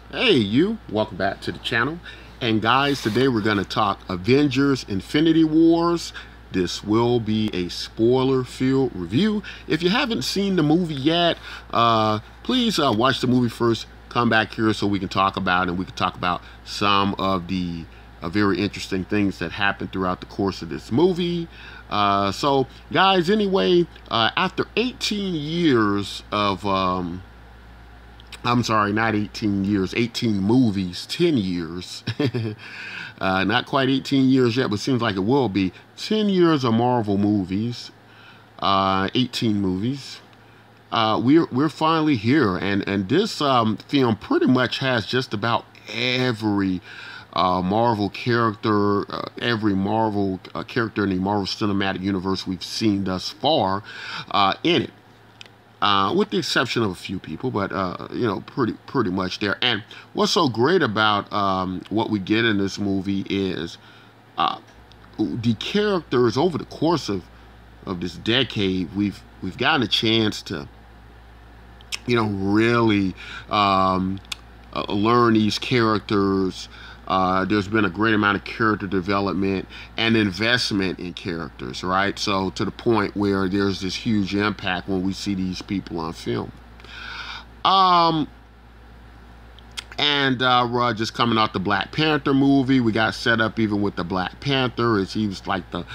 Hey, you, welcome back to the channel. And guys, today we're going to talk Avengers Infinity Wars. This will be a spoiler-filled review. If you haven't seen the movie yet, please watch the movie first. Come back here so we can talk about it, and we can talk about some of the very interesting things that happened throughout the course of this movie. So, guys, anyway, after 18 years of I'm sorry, not 18 years, 18 movies, 10 years. Not quite 18 years yet, but seems like it will be. 10 years of Marvel movies, 18 movies. We're finally here, and this film pretty much has just about every Marvel character, every Marvel character in the Marvel Cinematic Universe we've seen thus far in it. With the exception of a few people, but pretty much there. And what's so great about what we get in this movie is the characters over the course of this decade. We've gotten a chance to really learn these characters. There's been a great amount of character development and investment in characters, right? So to the point where there's this huge impact when we see these people on film. And just coming out the Black Panther movie, we got set up even with the Black Panther as he was like the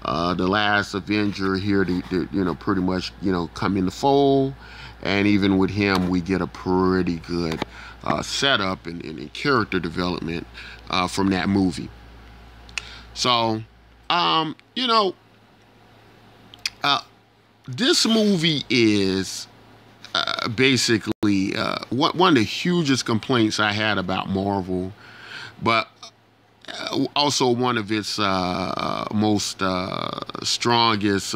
last Avenger here to pretty much come in the fold. And even with him, we get a pretty good setup and character development from that movie. So, this movie is basically one of the hugest complaints I had about Marvel, but also one of its most strongest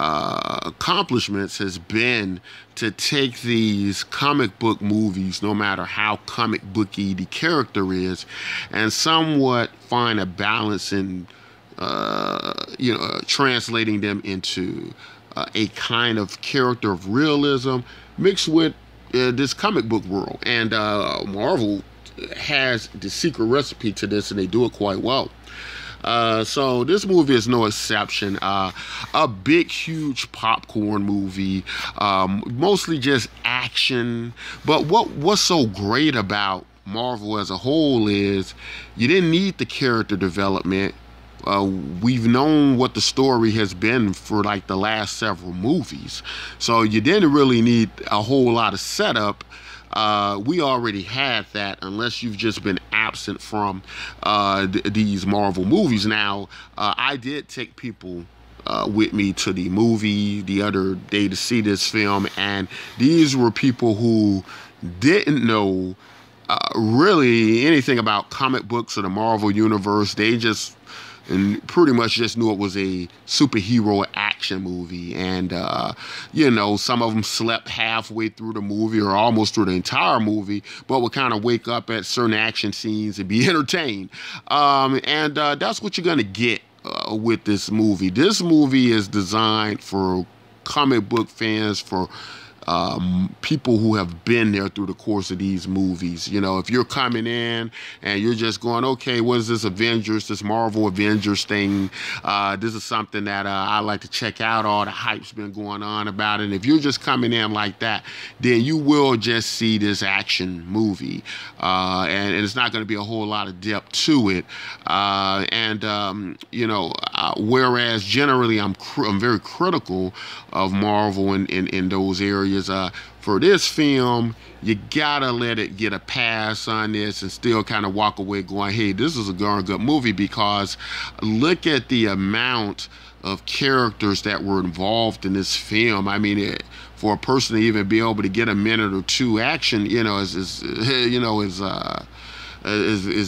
accomplishments has been to take these comic book movies, no matter how comic booky the character is, and somewhat find a balance in translating them into a kind of character of realism mixed with this comic book world. And Marvel has the secret recipe to this, and they do it quite well. So this movie is no exception. A big, huge popcorn movie, mostly just action. But what's so great about Marvel as a whole is you didn't need the character development. We've known what the story has been for like the last several movies, so you didn't really need a whole lot of setup. We already had that, unless you've just been absent from these Marvel movies. Now, I did take people with me to the movie the other day to see this film, and these were people who didn't know really anything about comic books or the Marvel universe. They just and pretty much just knew it was a superhero action movie. And, some of them slept halfway through the movie or almost through the entire movie, but would kind of wake up at certain action scenes and be entertained. And that's what you're going to get with this movie. This movie is designed for comic book fans, for people who have been there through the course of these movies. If you're coming in and you're just going, okay, what is this Avengers, this Marvel Avengers thing? This is something that I like to check out. All the hype's been going on about it. And if you're just coming in like that, then you will just see this action movie. And it's not going to be a whole lot of depth to it. Whereas generally I'm very critical of Marvel in those areas. For this film, you gotta let it get a pass on this and still kind of walk away going, hey, this is a darn good movie, because look at the amount of characters that were involved in this film. I mean, for a person to even be able to get a minute or two action, is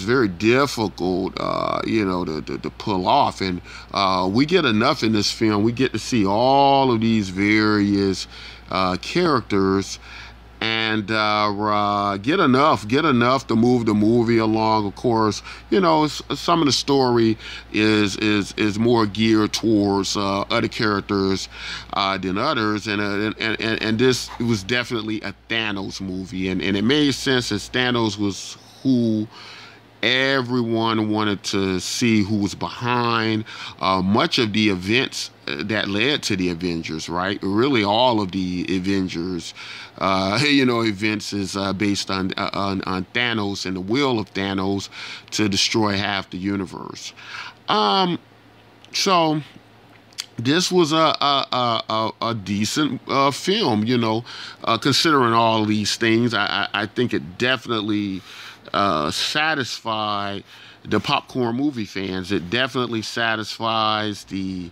very difficult, to pull off. And we get enough in this film. We get to see all of these various characters, and and get enough to move the movie along. Of course, some of the story is more geared towards other characters than others, and this was definitely a Thanos movie, and it made sense as Thanos was who everyone wanted to see, who was behind much of the events that led to the Avengers, right? Really, all of the Avengers, events is based on Thanos and the will of Thanos to destroy half the universe. So this was a decent film, considering all these things. I think it definitely satisfy the popcorn movie fans. It definitely satisfies the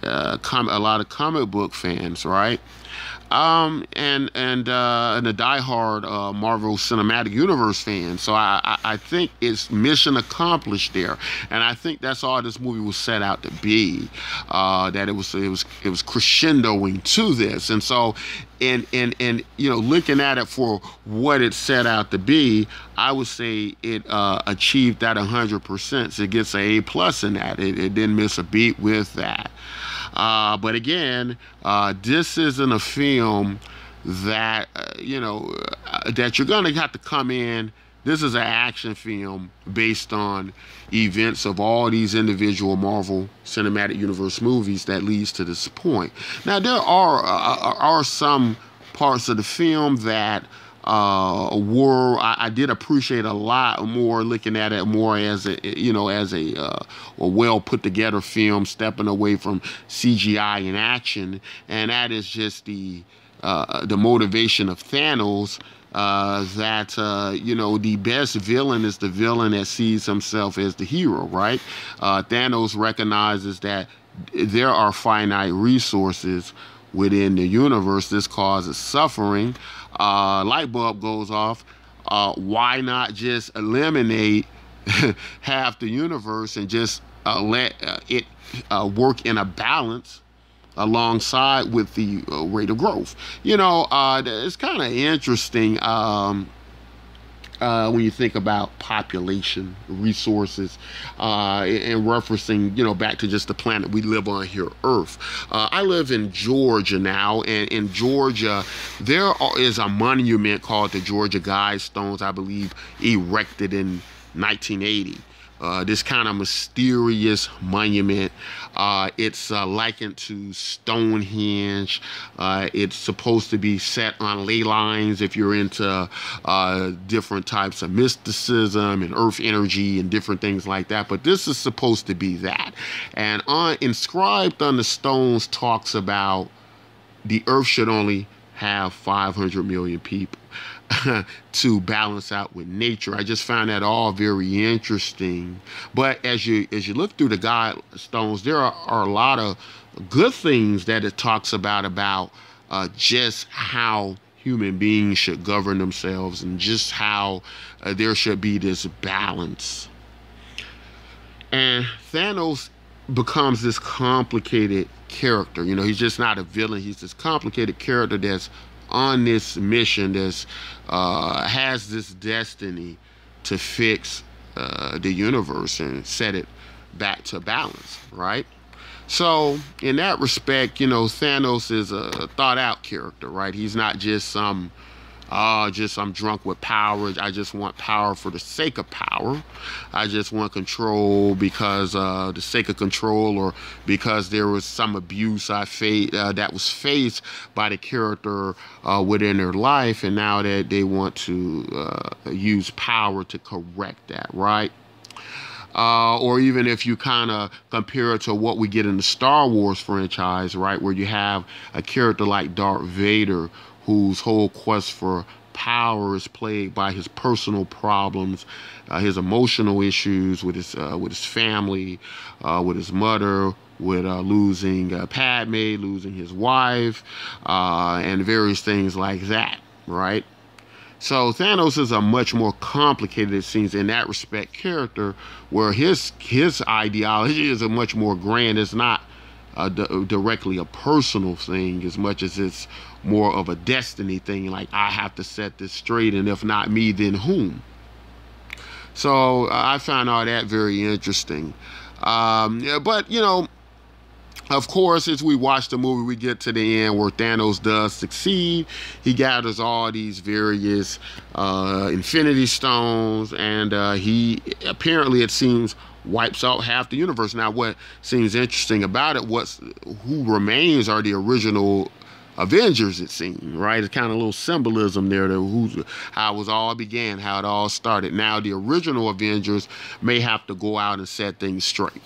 a lot of comic book fans, right? And the diehard Marvel Cinematic Universe fans. So I think it's mission accomplished there, and I think that's all this movie was set out to be. That it was crescendoing to this, and so and looking at it for what it set out to be, I would say it achieved that 100%. So it gets an A+ in that. It didn't miss a beat with that. But again, this isn't a film that that you're gonna have to come in. This is an action film based on events of all these individual Marvel Cinematic Universe movies that leads to this point. Now, there are some parts of the film that I did appreciate a lot more, looking at it more as a well put together film, stepping away from CGI and action, and that is just the motivation of Thanos. The best villain is the villain that sees himself as the hero, right? Thanos recognizes that there are finite resources within the universe. This causes suffering. Light bulb goes off. Why not just eliminate half the universe and just let it work in a balance alongside with the rate of growth? It's kind of interesting when you think about population, resources, and referencing, back to just the planet we live on here, Earth. I live in Georgia now, and in Georgia, there is a monument called the Georgia Guidestones, I believe, erected in 1980. This kind of mysterious monument. It's likened to Stonehenge. It's supposed to be set on ley lines if you're into different types of mysticism and earth energy and different things like that. But this is supposed to be that. And inscribed on the stones talks about the earth should only have 500 million people to balance out with nature. I just found that all very interesting. But as you look through the guidestones, there are a lot of good things that it talks about just how human beings should govern themselves, and just how there should be this balance. And Thanos becomes this complicated character. He's just not a villain. He's this complicated character that's on this mission, that's has this destiny to fix the universe and set it back to balance, right? So in that respect, Thanos is a thought out character, right? He's not just some I'm drunk with power. I just want power for the sake of power. I just want control because the sake of control, or because there was some abuse that was faced by the character within their life, and now that they want to use power to correct that, right? Or even if you kind of compare it to what we get in the Star Wars franchise, right, where you have a character like Darth Vader, whose whole quest for power is plagued by his personal problems, his emotional issues with his family, with his mother, with losing Padme, losing his wife, and various things like that, right? So Thanos is a much more complicated, it seems, in that respect, character, where his ideology is a much more grand. It's not directly a personal thing as much as it's more of a destiny thing. Like, I have to set this straight, and if not me, then whom? So I found all that very interesting. Yeah, but, of course, as we watch the movie, we get to the end where Thanos does succeed. He gathers all these various Infinity Stones, and he apparently, it seems, wipes out half the universe. Now, what seems interesting about it, who remains are the original Avengers, it seems, right? It's kind of a little symbolism there to how it was all began, how it all started. Now, the original Avengers may have to go out and set things straight.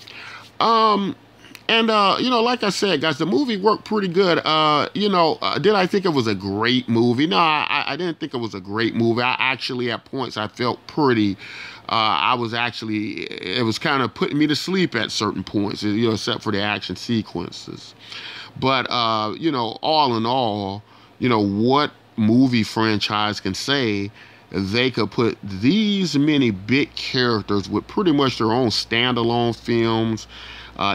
And, like I said, guys, the movie worked pretty good. Did I think it was a great movie? No, I didn't think it was a great movie. I actually, at points, I felt pretty, it was kind of putting me to sleep at certain points, except for the action sequences. But, all in all, what movie franchise can say they could put these many big characters with pretty much their own standalone films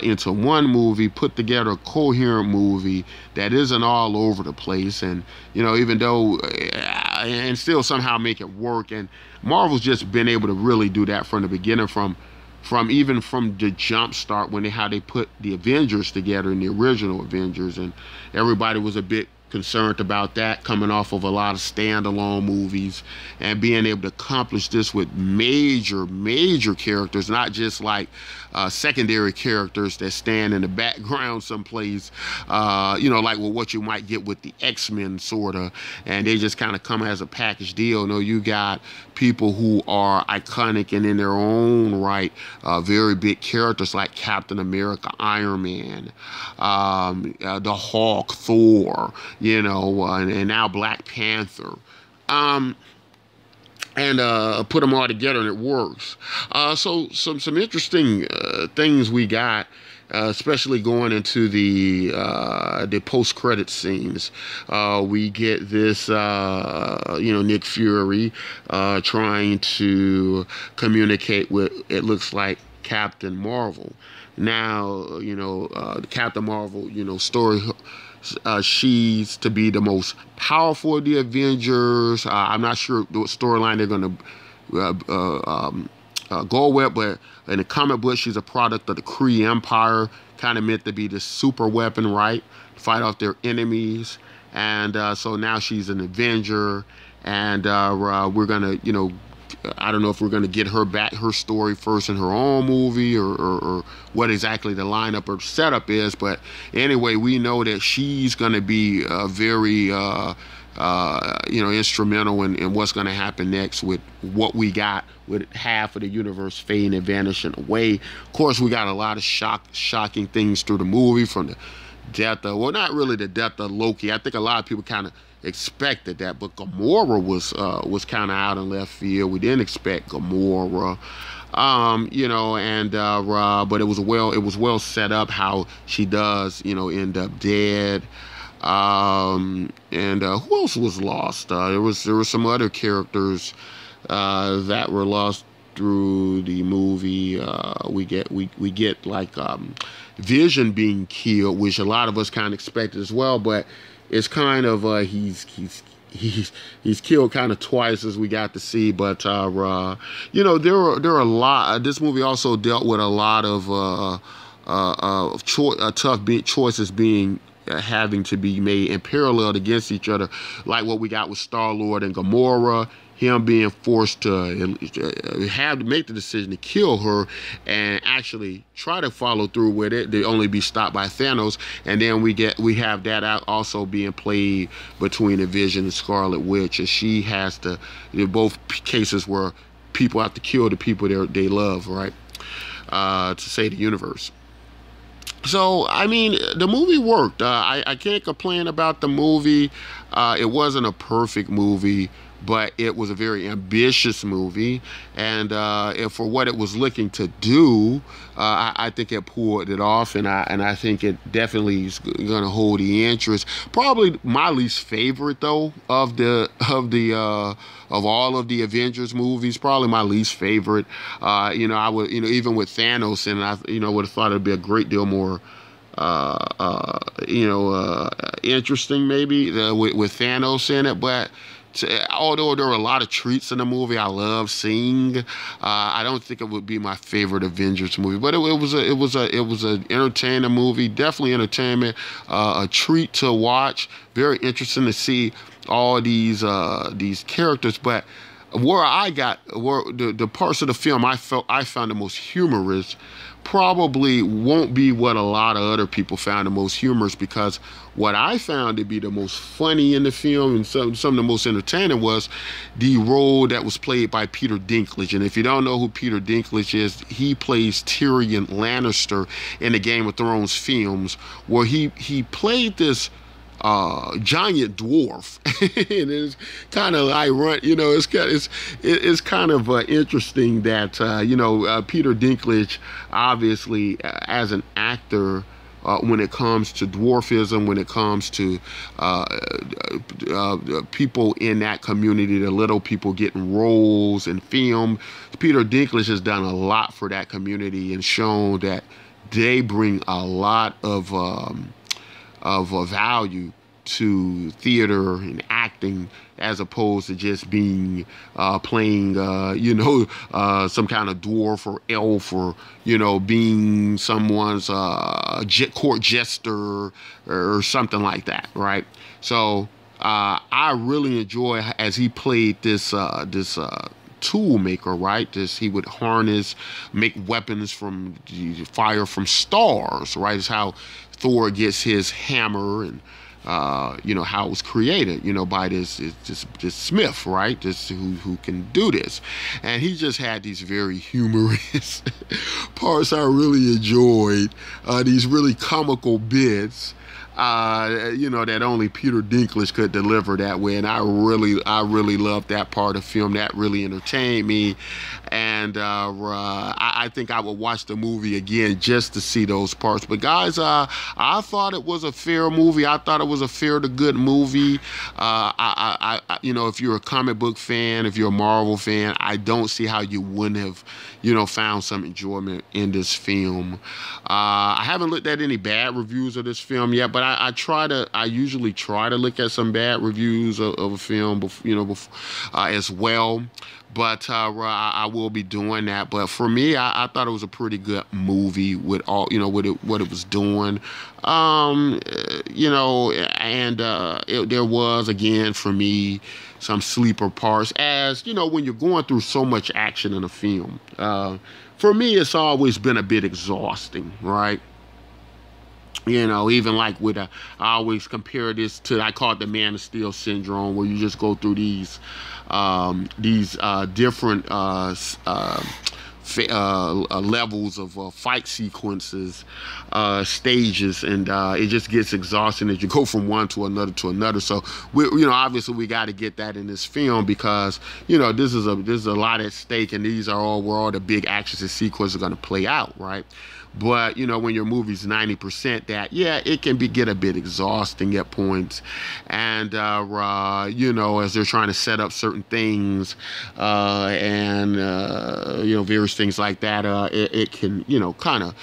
into one movie, put together a coherent movie that isn't all over the place, and even though and still somehow make it work. And Marvel's just been able to really do that from the beginning, from the jump start when how they put the Avengers together in the original Avengers, and everybody was a bit concerned about that, coming off of a lot of standalone movies, and being able to accomplish this with major characters, not just like secondary characters that stand in the background someplace, like what you might get with the X-Men, sort of, and they just kind of come as a package deal. No, you got people who are iconic and in their own right, very big characters like Captain America, Iron Man, the Hulk, Thor, and now Black Panther. And put them all together, and it works. So some interesting things we got, especially going into the post-credit scenes. We get this, Nick Fury trying to communicate with, it looks like, Captain Marvel. Now, Captain Marvel, story. She's to be the most powerful of the Avengers. I'm not sure what storyline they're going to go with, but in the comic book, she's a product of the Kree Empire, kind of meant to be this super weapon, right? Fight off their enemies. And so now she's an Avenger, and we're going to, I don't know if we're going to get her story first in her own movie, or what exactly the lineup or setup is. But anyway, we know that she's going to be very, instrumental in what's going to happen next with what we got with half of the universe fading and vanishing away. Of course, we got a lot of shocking things through the movie, from the death of, well, not really the death of Loki. I think a lot of people kind of expected that, but Gamora was kind of out in left field. We didn't expect Gamora, but it was well set up how she does, end up dead. And who else was lost? There were some other characters that were lost through the movie. We get like Vision being killed, which a lot of us kind of expected as well, but it's kind of he's killed kind of twice, as we got to see. But there are a lot. This movie also dealt with a lot of tough choices being having to be made and paralleled against each other, like what we got with Star-Lord and Gamora. Him being forced to have to make the decision to kill her and actually try to follow through with it, to only be stopped by Thanos. And then we have that out also being played between the Vision and Scarlet Witch, and she has to, in both cases where people have to kill the people they love, right, to save the universe. So, I mean, the movie worked. I can't complain about the movie. It wasn't a perfect movie, but it was a very ambitious movie, and for what it was looking to do, I think it pulled it off, and I think it definitely is going to hold the interest. Probably my least favorite, though, of all of the Avengers movies. Probably my least favorite. I would, even with Thanos, and I, would have thought it'd be a great deal more interesting maybe with Thanos in it, but although there were a lot of treats in the movie I love seeing, I don't think it would be my favorite Avengers movie. But it was an entertaining movie, definitely entertainment, a treat to watch. Very interesting to see all these characters, but where the parts of the film I found the most humorous probably won't be what a lot of other people found the most humorous, because what I found to be the most funny in the film and some of the most entertaining was the role that was played by Peter Dinklage. And if you don't know who Peter Dinklage is, he plays Tyrion Lannister in the Game of Thrones films, where he played this giant dwarf. And it's kind of ironic, it's kind of interesting that Peter Dinklage, obviously, as an actor, when it comes to dwarfism, when it comes to people in that community, the little people getting roles in film, Peter Dinklage has done a lot for that community and shown that they bring a lot of value to theater and acting, as opposed to just being playing some kind of dwarf or elf, or being someone's court jester or something like that, right? So I really enjoy as he played this tool maker, right? He would make weapons from fire from stars, right? It's how Thor gets his hammer, and how it was created, by this Smith, right? This who can do this, and he just had these very humorous parts I really enjoyed, these really comical bits, that only Peter Dinklage could deliver that way, and I really loved that part of the film. That really entertained me, and I think I would watch the movie again just to see those parts. But guys, I thought it was a fair movie. I thought it was a fair to good movie. If you're a comic book fan, if you're a Marvel fan, I don't see how you wouldn't have, found some enjoyment in this film. I haven't looked at any bad reviews of this film yet, but I usually try to look at some bad reviews of a film, as well. But I will be doing that. But for me, I thought it was a pretty good movie with all, what it was doing. There was, again, for me, some sleeper parts, as, when you're going through so much action in a film. For me, it's always been a bit exhausting, right? Even like I always compare this to, I call it the Man of Steel syndrome, where you just go through these different levels of fight sequences, stages, and it just gets exhausting as you go from one to another. So obviously we got to get that in this film, because this is a lot at stake, and these are all where all the big actions and sequences are going to play out, right? But when your movie's 90% that, yeah, it can get a bit exhausting at points, and as they're trying to set up certain things, and various things like that, it can kind of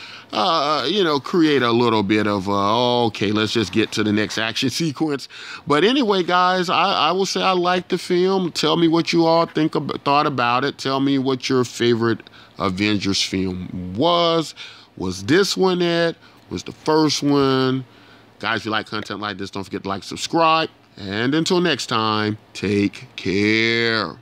create a little bit of okay, let's just get to the next action sequence. But anyway, guys, I will say I liked the film. Tell me what you all thought about it. Tell me what your favorite Avengers film was. Was this one it? Was the first one? Guys, if you like content like this, don't forget to like, subscribe. And until next time, take care.